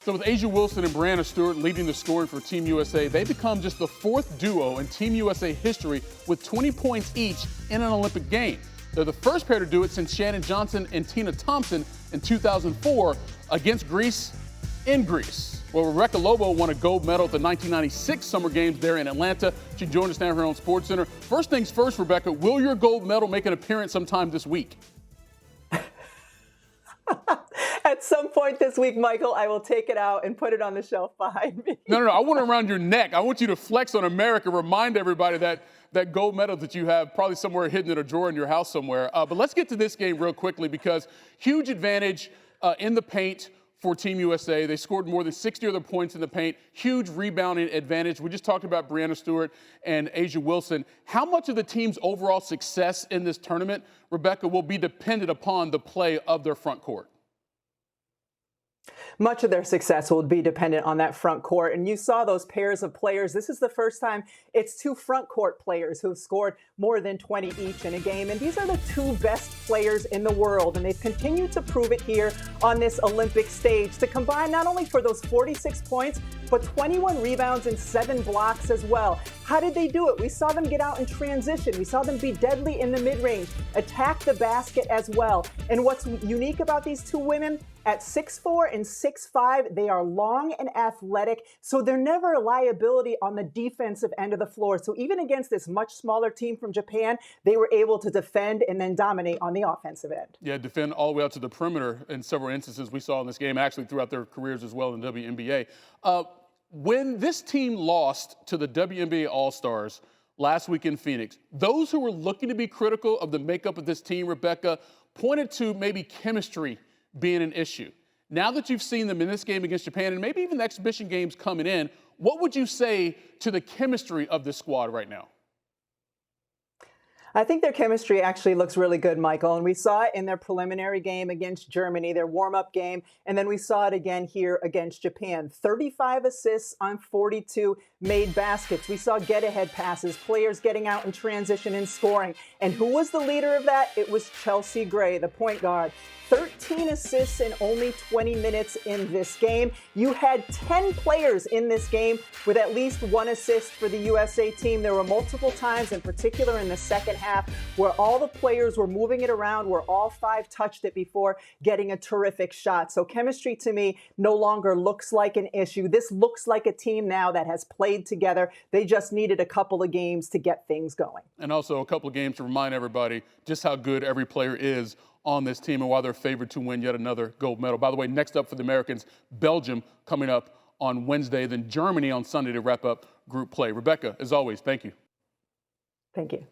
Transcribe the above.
So with A'ja Wilson and Brianna Stewart leading the scoring for Team USA, they become just the fourth duo in Team USA history with 20 points each in an Olympic game. They're the first pair to do it since Shannon Johnson and Tina Thompson in 2004 against Greece in Greece. Well, Rebecca Lobo won a gold medal at the 1996 Summer Games there in Atlanta. She joined us now here on SportsCenter. First things first, Rebecca, will your gold medal make an appearance sometime this week? At some point this week, Michael, I will take it out and put it on the shelf behind me. No. I want it around your neck. I want you to flex on America, remind everybody that gold medal that you have probably somewhere hidden in a drawer in your house somewhere. But let's get to this game real quickly because huge advantage in the paint for Team USA. They scored more than 60 other points in the paint. Huge rebounding advantage. We just talked about Brianna Stewart and A'ja Wilson. How much of the team's overall success in this tournament, Rebecca, will be dependent upon the play of their front court? Much of their success will be dependent on that front court. And you saw those pairs of players. This is the first time it's two front court players who've scored more than 20 each in a game. And these are the two best players in the world. And they've continued to prove it here on this Olympic stage to combine not only for those 46 points, but 21 rebounds and 7 blocks as well. How did they do it? We saw them get out in transition. We saw them be deadly in the mid-range, attack the basket as well. And what's unique about these two women, at 6'4" and 6'5", they are long and athletic, so they're never a liability on the defensive end of the floor. So even against this much smaller team from Japan, they were able to defend and then dominate on the offensive end. Yeah, defend all the way out to the perimeter in several instances we saw in this game, actually throughout their careers as well in the WNBA. When this team lost to the WNBA All-Stars last week in Phoenix, those who were looking to be critical of the makeup of this team, Rebecca, pointed to maybe chemistry being an issue. Now that you've seen them in this game against Japan and maybe even the exhibition games coming in, what would you say to the chemistry of this squad right now? I think their chemistry actually looks really good, Michael, and we saw it in their preliminary game against Germany, their warm-up game, and then we saw it again here against Japan. 35 assists on 42 made baskets. We saw get-ahead passes, players getting out in transition and scoring. And who was the leader of that? It was Chelsea Gray, the point guard. 13 assists in only 20 minutes in this game. You had 10 players in this game with at least 1 assist for the USA team. There were multiple times, in particular in the second half, where all the players were moving it around, where all 5 touched it before getting a terrific shot. So chemistry to me no longer looks like an issue. This looks like a team now that has played together. They just needed a couple of games to get things going. And also a couple of games to remind everybody just how good every player is on this team and why they're favored to win yet another gold medal. By the way, next up for the Americans, Belgium coming up on Wednesday, then Germany on Sunday to wrap up group play. Rebecca, as always, thank you. Thank you.